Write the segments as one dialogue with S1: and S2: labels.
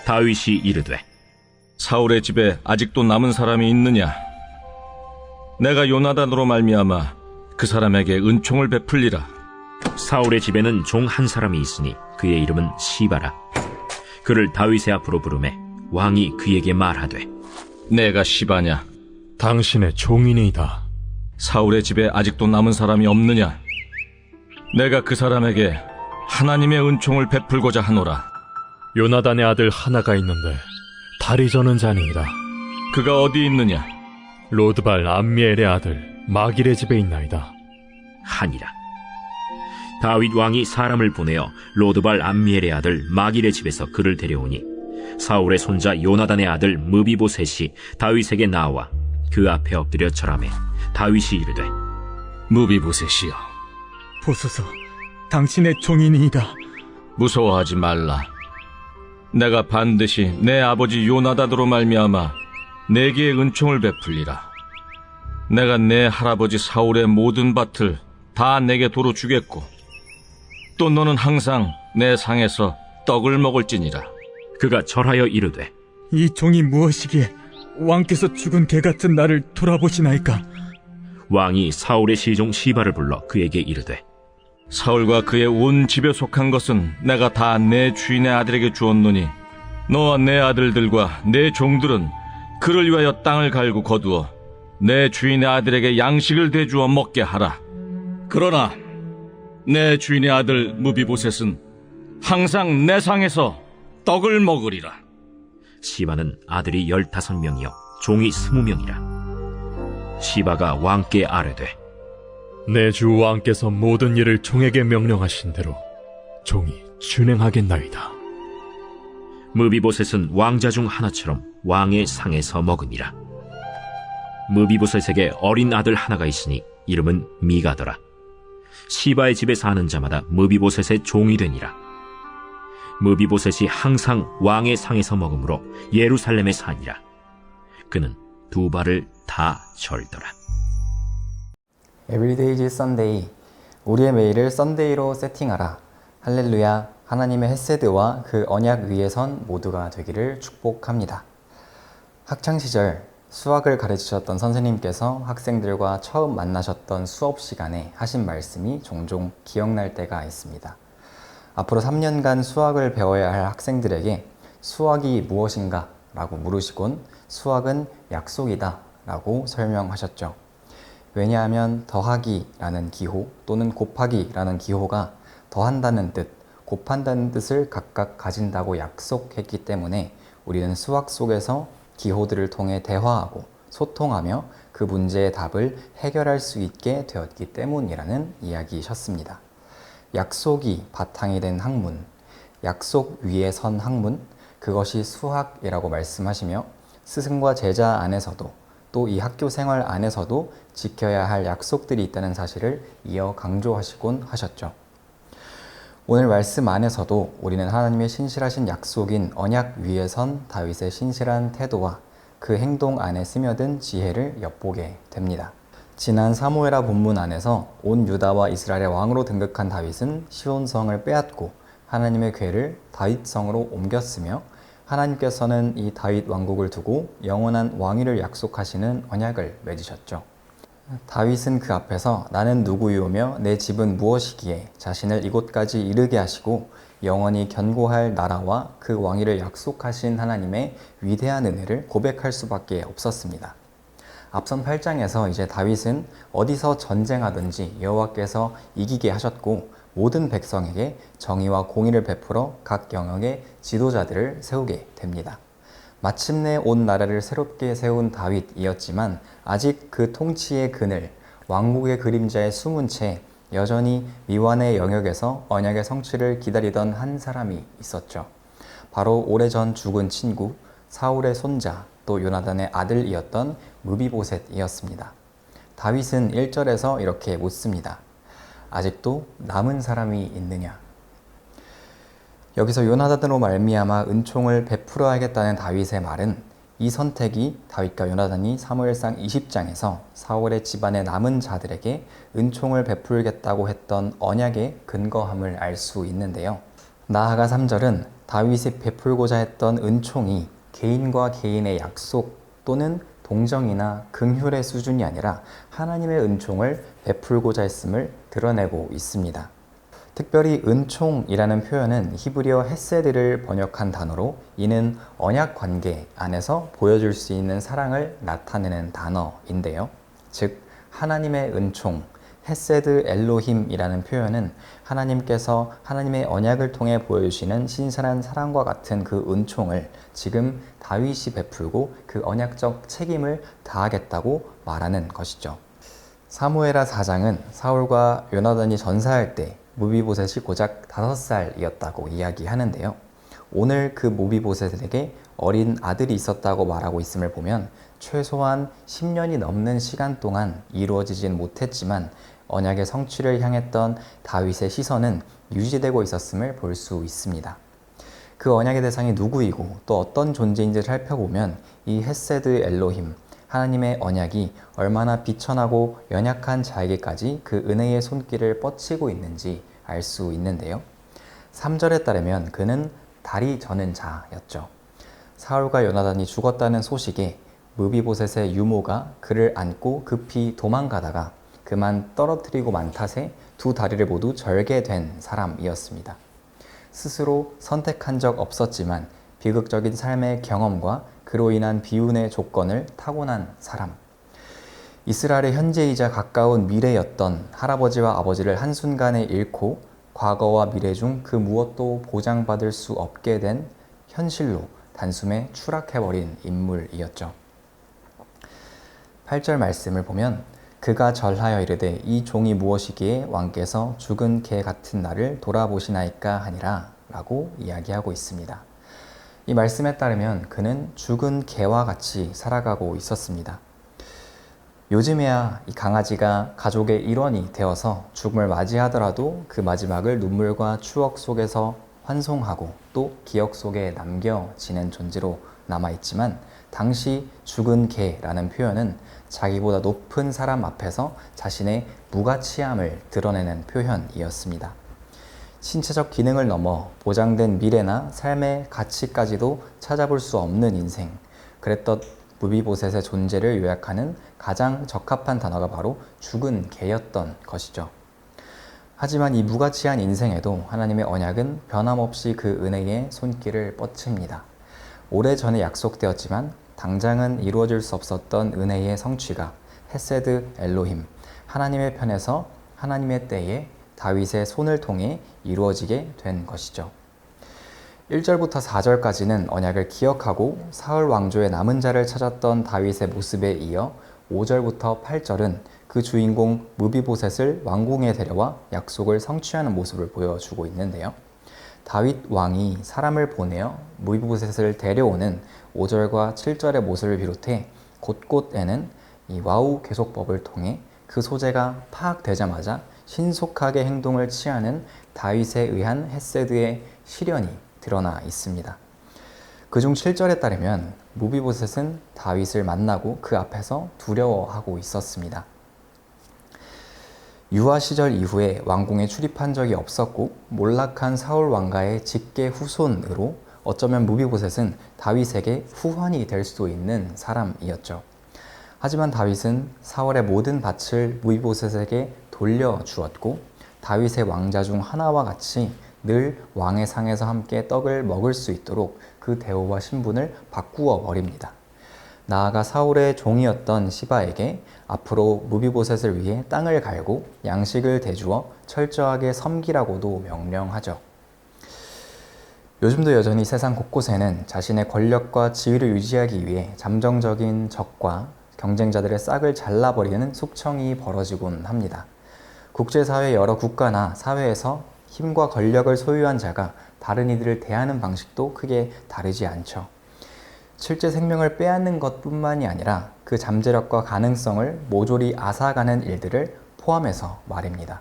S1: 다윗이 이르되
S2: 사울의 집에 아직도 남은 사람이 있느냐? 내가 요나단으로 말미암아 그 사람에게 은총을 베풀리라.
S1: 사울의 집에는 종 한 사람이 있으니 그의 이름은 시바라. 그를 다윗의 앞으로 부르매 왕이 그에게 말하되
S2: 내가 시바냐?
S3: 당신의 종이니이다.
S2: 사울의 집에 아직도 남은 사람이 없느냐? 내가 그 사람에게 하나님의 은총을 베풀고자 하노라.
S3: 요나단의 아들 하나가 있는데 다리 저는 자니이다.
S2: 그가 어디 있느냐?
S3: 로드발 암미엘의 아들 마길의 집에 있나이다.
S1: 하니라. 다윗 왕이 사람을 보내어 로드발 암미엘의 아들 마길의 집에서 그를 데려오니 사울의 손자 요나단의 아들 무비보셋이 다윗에게 나와 그 앞에 엎드려 절하매 다윗이 이르되
S2: 무비보셋이여,
S4: 보소서, 당신의 종이니이다.
S2: 무서워하지 말라. 내가 반드시 내 아버지 요나단으로 말미암아 내게 은총을 베풀리라. 내가 내 할아버지 사울의 모든 밭을 다 내게 도로 주겠고 또 너는 항상 내 상에서 떡을 먹을지니라.
S1: 그가 절하여 이르되
S4: 이 종이 무엇이기에 왕께서 죽은 개 같은 나를 돌아보시나이까?
S1: 왕이 사울의 시종 시바를 불러 그에게 이르되
S2: 사울과 그의 온 집에 속한 것은 내가 다 내 주인의 아들에게 주었노니 너와 내 아들들과 내 종들은 그를 위하여 땅을 갈고 거두어 내 주인의 아들에게 양식을 대주어 먹게 하라. 그러나 내 주인의 아들 무비보셋은 항상 내 상에서 떡을 먹으리라.
S1: 시바는 아들이 15명이요 종이 20명이라. 시바가 왕께 아뢰되
S3: 내 주 왕께서 모든 일을 종에게 명령하신 대로 종이 준행하겠나이다.
S1: 무비보셋은 왕자 중 하나처럼 왕의 상에서 먹으니라. 무비보셋에게 어린 아들 하나가 있으니 이름은 미가더라. 시바의 집에 사는 자마다 무비보셋의 종이 되니라. 무비보셋이 항상 왕의 상에서 먹으므로 예루살렘에 사니라. 그는 두 발을 다 절더라.
S5: Everyday is Sunday. 우리의 매일을 썬데이로 세팅하라. 할렐루야. 하나님의 헤세드와 그 언약 위에 선 모두가 되기를 축복합니다. 학창시절 수학을 가르치셨던 선생님께서 학생들과 처음 만나셨던 수업 시간에 하신 말씀이 종종 기억날 때가 있습니다. 앞으로 3년간 수학을 배워야 할 학생들에게 수학이 무엇인가 라고 물으시곤 수학은 약속이다 라고 설명하셨죠. 왜냐하면 더하기라는 기호 또는 곱하기라는 기호가 더한다는 뜻, 곱한다는 뜻을 각각 가진다고 약속했기 때문에 우리는 수학 속에서 기호들을 통해 대화하고 소통하며 그 문제의 답을 해결할 수 있게 되었기 때문이라는 이야기셨습니다. 약속이 바탕이 된 학문, 약속 위에 선 학문, 그것이 수학이라고 말씀하시며 스승과 제자 안에서도 또 이 학교 생활 안에서도 지켜야 할 약속들이 있다는 사실을 이어 강조하시곤 하셨죠. 오늘 말씀 안에서도 우리는 하나님의 신실하신 약속인 언약 위에 선 다윗의 신실한 태도와 그 행동 안에 스며든 지혜를 엿보게 됩니다. 지난 사무엘하 본문 안에서 온 유다와 이스라엘의 왕으로 등극한 다윗은 시온성을 빼앗고 하나님의 궤를 다윗성으로 옮겼으며 하나님께서는 이 다윗 왕국을 두고 영원한 왕위를 약속하시는 언약을 맺으셨죠. 다윗은 그 앞에서 나는 누구이오며 내 집은 무엇이기에 자신을 이곳까지 이르게 하시고 영원히 견고할 나라와 그 왕위를 약속하신 하나님의 위대한 은혜를 고백할 수밖에 없었습니다. 앞선 8장에서 이제 다윗은 어디서 전쟁하든지 여호와께서 이기게 하셨고 모든 백성에게 정의와 공의를 베풀어 각 영역의 지도자들을 세우게 됩니다. 마침내 온 나라를 새롭게 세운 다윗이었지만 아직 그 통치의 그늘, 왕국의 그림자에 숨은 채 여전히 미완의 영역에서 언약의 성취를 기다리던 한 사람이 있었죠. 바로 오래전 죽은 친구, 사울의 손자, 또 요나단의 아들이었던 무비보셋이었습니다. 다윗은 1절에서 이렇게 묻습니다. 아직도 남은 사람이 있느냐? 여기서 요나단으로 말미암아 은총을 베풀어야겠다는 다윗의 말은 이 선택이 다윗과 요나단이 사무엘상 20장에서 사울의 집안의 남은 자들에게 은총을 베풀겠다고 했던 언약의 근거함을 알 수 있는데요. 나아가 3절은 다윗이 베풀고자 했던 은총이 개인과 개인의 약속 또는 동정이나 긍휼의 수준이 아니라 하나님의 은총을 베풀고자 했음을 드러내고 있습니다. 특별히 은총이라는 표현은 히브리어 헤세드를 번역한 단어로, 이는 언약 관계 안에서 보여줄 수 있는 사랑을 나타내는 단어인데요. 즉 하나님의 은총, 헤세드 엘로힘이라는 표현은 하나님께서 하나님의 언약을 통해 보여주시는 신선한 사랑과 같은 그 은총을 지금 다윗이 베풀고 그 언약적 책임을 다하겠다고 말하는 것이죠. 사무엘하 4장은 사울과 요나단이 전사할 때 무비보셋이 고작 5살이었다고 이야기하는데요. 오늘 그 무비보셋에게 어린 아들이 있었다고 말하고 있음을 보면 최소한 10년이 넘는 시간 동안 이루어지진 못했지만 언약의 성취를 향했던 다윗의 시선은 유지되고 있었음을 볼 수 있습니다. 그 언약의 대상이 누구이고 또 어떤 존재인지를 살펴보면 이 헤세드 엘로힘, 하나님의 언약이 얼마나 비천하고 연약한 자에게까지 그 은혜의 손길을 뻗치고 있는지 알 수 있는데요. 3절에 따르면 그는 다리 저는 자였죠. 사울과 요나단이 죽었다는 소식에 무비보셋의 유모가 그를 안고 급히 도망가다가 그만 떨어뜨리고 만 탓에 두 다리를 모두 절개된 사람이었습니다. 스스로 선택한 적 없었지만 비극적인 삶의 경험과 그로 인한 비운의 조건을 타고난 사람. 이스라엘의 현재이자 가까운 미래였던 할아버지와 아버지를 한순간에 잃고 과거와 미래 중 그 무엇도 보장받을 수 없게 된 현실로 단숨에 추락해버린 인물이었죠. 8절 말씀을 보면 그가 절하여 이르되 이 종이 무엇이기에 왕께서 죽은 개 같은 나를 돌아보시나이까 하니라 라고 이야기하고 있습니다. 이 말씀에 따르면 그는 죽은 개와 같이 살아가고 있었습니다. 요즘에야 이 강아지가 가족의 일원이 되어서 죽음을 맞이하더라도 그 마지막을 눈물과 추억 속에서 환송하고 또 기억 속에 남겨지는 존재로 남아있지만 당시 죽은 개라는 표현은 자기보다 높은 사람 앞에서 자신의 무가치함을 드러내는 표현이었습니다. 신체적 기능을 넘어 보장된 미래나 삶의 가치까지도 찾아볼 수 없는 인생, 그랬던 무비보셋의 존재를 요약하는 가장 적합한 단어가 바로 죽은 개였던 것이죠. 하지만 이 무가치한 인생에도 하나님의 언약은 변함없이 그 은혜의 손길을 뻗칩니다. 오래전에 약속되었지만 당장은 이루어질 수 없었던 은혜의 성취가 헤세드 엘로힘, 하나님의 편에서 하나님의 때에 다윗의 손을 통해 이루어지게 된 것이죠. 1절부터 4절까지는 언약을 기억하고 사울 왕조의 남은 자를 찾았던 다윗의 모습에 이어 5절부터 8절은 그 주인공 무비보셋을 왕궁에 데려와 약속을 성취하는 모습을 보여주고 있는데요. 다윗 왕이 사람을 보내어 무비보셋을 데려오는 5절과 7절의 모습을 비롯해 곳곳에는 이 와우 계속법을 통해 그 소재가 파악되자마자 신속하게 행동을 취하는 다윗에 의한 헤세드의 실현이 드러나 있습니다. 그중 7절에 따르면 무비보셋은 다윗을 만나고 그 앞에서 두려워하고 있었습니다. 유아 시절 이후에 왕궁에 출입한 적이 없었고 몰락한 사울 왕가의 직계 후손으로 어쩌면 무비보셋은 다윗에게 후환이 될 수도 있는 사람이었죠. 하지만 다윗은 사울의 모든 밭을 무비보셋에게 돌려주었고 다윗의 왕자 중 하나와 같이 늘 왕의 상에서 함께 떡을 먹을 수 있도록 그 대우와 신분을 바꾸어 버립니다. 나아가 사울의 종이었던 시바에게 앞으로 무비보셋을 위해 땅을 갈고 양식을 대주어 철저하게 섬기라고도 명령하죠. 요즘도 여전히 세상 곳곳에는 자신의 권력과 지위를 유지하기 위해 잠정적인 적과 경쟁자들의 싹을 잘라버리는 숙청이 벌어지곤 합니다. 국제사회 여러 국가나 사회에서 힘과 권력을 소유한 자가 다른 이들을 대하는 방식도 크게 다르지 않죠. 실제 생명을 빼앗는 것뿐만이 아니라 그 잠재력과 가능성을 모조리 앗아가는 일들을 포함해서 말입니다.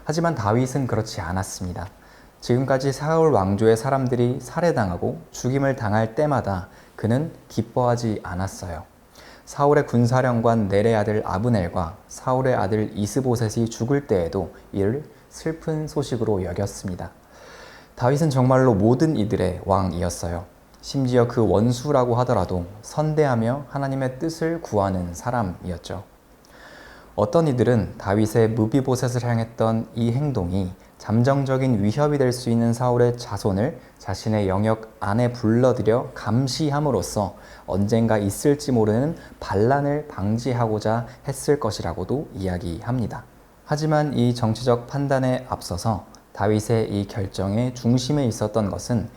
S5: 하지만 다윗은 그렇지 않았습니다. 지금까지 사울 왕조의 사람들이 살해당하고 죽임을 당할 때마다 그는 기뻐하지 않았어요. 사울의 군사령관 넬의 아들 아브넬과 사울의 아들 이스보셋이 죽을 때에도 이를 슬픈 소식으로 여겼습니다. 다윗은 정말로 모든 이들의 왕이었어요. 심지어 그 원수라고 하더라도 선대하며 하나님의 뜻을 구하는 사람이었죠. 어떤 이들은 다윗의 무비보셋을 향했던 이 행동이 잠정적인 위협이 될 수 있는 사울의 자손을 자신의 영역 안에 불러들여 감시함으로써 언젠가 있을지 모르는 반란을 방지하고자 했을 것이라고도 이야기합니다. 하지만 이 정치적 판단에 앞서서 다윗의 이 결정의 중심에 있었던 것은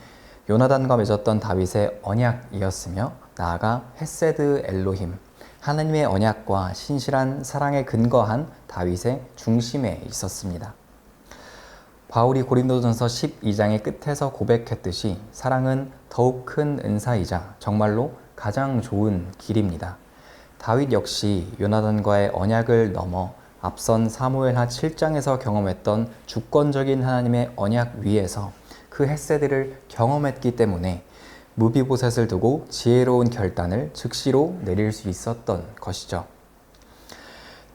S5: 요나단과 맺었던 다윗의 언약이었으며 나아가 헤세드 엘로힘, 하나님의 언약과 신실한 사랑에 근거한 다윗의 중심에 있었습니다. 바울이 고린도전서 12장의 끝에서 고백했듯이 사랑은 더욱 큰 은사이자 정말로 가장 좋은 길입니다. 다윗 역시 요나단과의 언약을 넘어 앞선 사무엘하 7장에서 경험했던 주권적인 하나님의 언약 위에서 그 헤세드를 경험했기 때문에 무비보셋을 두고 지혜로운 결단을 즉시로 내릴 수 있었던 것이죠.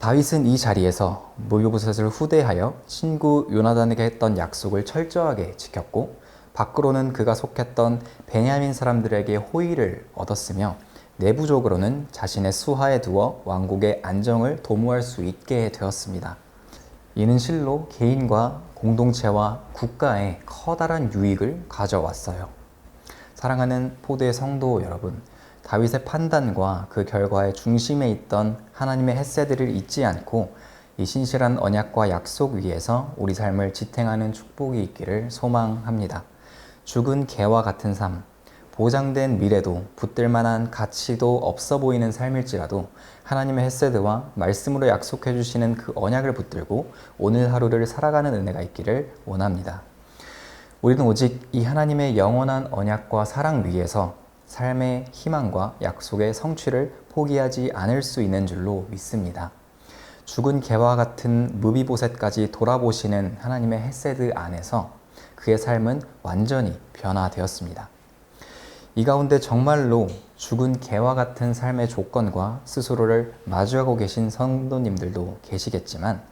S5: 다윗은 이 자리에서 무비보셋을 후대하여 친구 요나단에게 했던 약속을 철저하게 지켰고 밖으로는 그가 속했던 베냐민 사람들에게 호의를 얻었으며 내부적으로는 자신의 수하에 두어 왕국의 안정을 도모할 수 있게 되었습니다. 이는 실로 개인과 공동체와 국가에 커다란 유익을 가져왔어요. 사랑하는 포도의 성도 여러분, 다윗의 판단과 그 결과의 중심에 있던 하나님의 헤세드를 잊지 않고 이 신실한 언약과 약속 위에서 우리 삶을 지탱하는 축복이 있기를 소망합니다. 죽은 개와 같은 삶, 보장된 미래도 붙들 만한 가치도 없어 보이는 삶일지라도 하나님의 헤세드와 말씀으로 약속해 주시는 그 언약을 붙들고 오늘 하루를 살아가는 은혜가 있기를 원합니다. 우리는 오직 이 하나님의 영원한 언약과 사랑 위에서 삶의 희망과 약속의 성취를 포기하지 않을 수 있는 줄로 믿습니다. 죽은 개와 같은 무비보셋까지 돌아보시는 하나님의 헤세드 안에서 그의 삶은 완전히 변화되었습니다. 이 가운데 정말로 죽은 개와 같은 삶의 조건과 스스로를 마주하고 계신 성도님들도 계시겠지만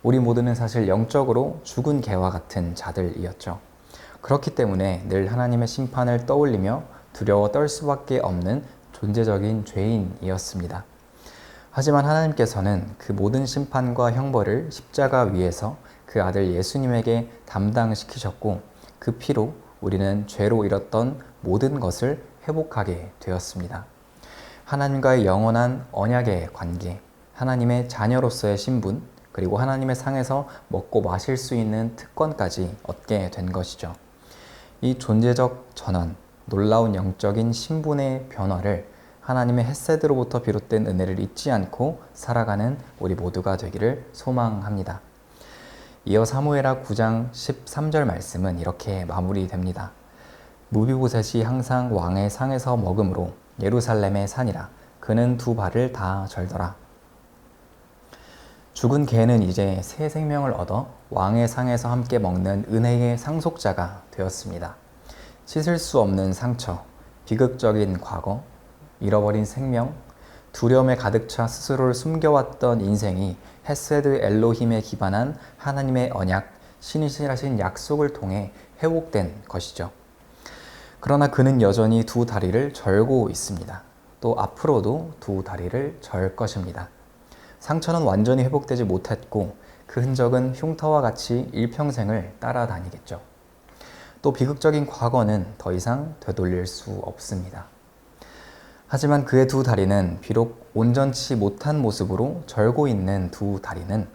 S5: 우리 모두는 사실 영적으로 죽은 개와 같은 자들이었죠. 그렇기 때문에 늘 하나님의 심판을 떠올리며 두려워 떨 수밖에 없는 존재적인 죄인이었습니다. 하지만 하나님께서는 그 모든 심판과 형벌을 십자가 위에서 그 아들 예수님에게 담당시키셨고 그 피로 우리는 죄로 잃었던 모든 것을 회복하게 되었습니다. 하나님과의 영원한 언약의 관계, 하나님의 자녀로서의 신분, 그리고 하나님의 상에서 먹고 마실 수 있는 특권까지 얻게 된 것이죠. 이 존재적 전환, 놀라운 영적인 신분의 변화를 하나님의 헤세드로부터 비롯된 은혜를 잊지 않고 살아가는 우리 모두가 되기를 소망합니다. 이어 사무엘하 9장 13절 말씀은 이렇게 마무리됩니다. 무비보셋이 항상 왕의 상에서 먹음으로 예루살렘의 산이라 그는 두 발을 다 절더라. 죽은 개는 이제 새 생명을 얻어 왕의 상에서 함께 먹는 은혜의 상속자가 되었습니다. 씻을 수 없는 상처, 비극적인 과거, 잃어버린 생명, 두려움에 가득 차 스스로를 숨겨왔던 인생이 헤세드 엘로힘에 기반한 하나님의 언약, 신실하신 약속을 통해 회복된 것이죠. 그러나 그는 여전히 두 다리를 절고 있습니다. 또 앞으로도 두 다리를 절 것입니다. 상처는 완전히 회복되지 못했고 그 흔적은 흉터와 같이 일평생을 따라다니겠죠. 또 비극적인 과거는 더 이상 되돌릴 수 없습니다. 하지만 그의 두 다리는 비록 온전치 못한 모습으로 절고 있는 두 다리는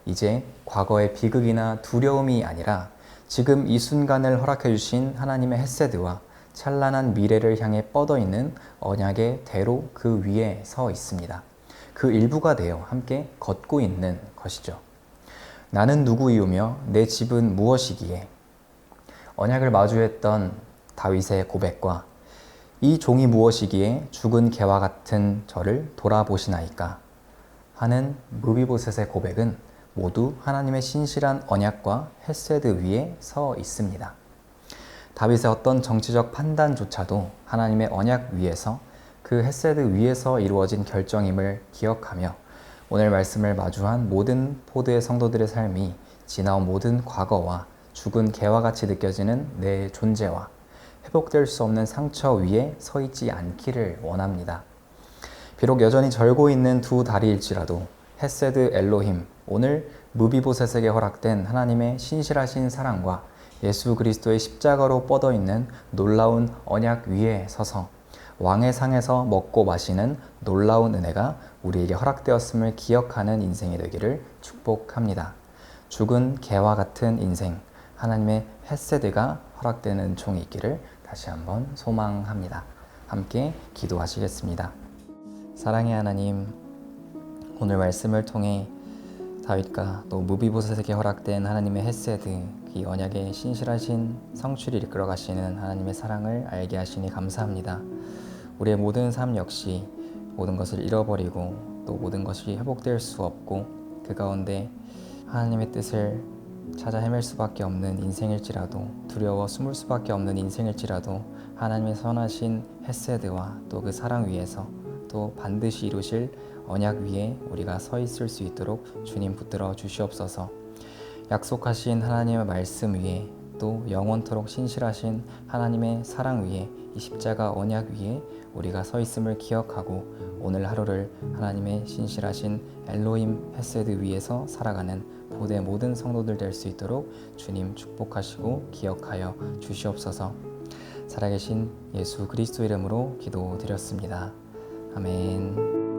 S5: 이제 과거의 비극이나 두려움이 아니라 지금 이 순간을 허락해 주신 하나님의 헤세드와 찬란한 미래를 향해 뻗어 있는 언약의 대로 그 위에 서 있습니다. 그 일부가 되어 함께 걷고 있는 것이죠. 나는 누구이오며 내 집은 무엇이기에? 언약을 마주했던 다윗의 고백과 이 종이 무엇이기에 죽은 개와 같은 저를 돌아보시나이까 하는 무비보셋의 고백은 모두 하나님의 신실한 언약과 헤세드 위에 서 있습니다. 다윗의 어떤 정치적 판단조차도 하나님의 언약 위에서 그 헤세드 위에서 이루어진 결정임을 기억하며 오늘 말씀을 마주한 모든 포드의 성도들의 삶이 지나온 모든 과거와 죽은 개와 같이 느껴지는 내 존재와 회복될 수 없는 상처 위에 서 있지 않기를 원합니다. 비록 여전히 절고 있는 두 다리일지라도 헤세드 엘로힘, 오늘 무비보셋에게 허락된 하나님의 신실하신 사랑과 예수 그리스도의 십자가로 뻗어있는 놀라운 언약 위에 서서 왕의 상에서 먹고 마시는 놀라운 은혜가 우리에게 허락되었음을 기억하는 인생이 되기를 축복합니다. 죽은 개와 같은 인생, 하나님의 헤세드가 허락되는 은총이 있기를 다시 한번 소망합니다. 함께 기도하시겠습니다. 사랑의 하나님, 오늘 말씀을 통해 다윗과 또 무비보셋에게 허락된 하나님의 헤세드, 이 언약의 신실하신 성취를 이끌어 가시는 하나님의 사랑을 알게 하시니 감사합니다. 우리의 모든 삶 역시 모든 것을 잃어버리고 또 모든 것이 회복될 수 없고 그 가운데 하나님의 뜻을 찾아 헤맬 수밖에 없는 인생일지라도 두려워 숨을 수밖에 없는 인생일지라도 하나님의 선하신 헤세드와 또 그 사랑 위에서 또 반드시 이루실 언약 위에 우리가 서 있을 수 있도록 주님 붙들어 주시옵소서. 약속하신 하나님의 말씀 위에 또 영원토록 신실하신 하나님의 사랑 위에 이 십자가 언약 위에 우리가 서 있음을 기억하고 오늘 하루를 하나님의 신실하신 엘로힘 헤세드 위에서 살아가는 보대 모든 성도들 될 수 있도록 주님 축복하시고 기억하여 주시옵소서. 살아계신 예수 그리스도 이름으로 기도드렸습니다. 아멘.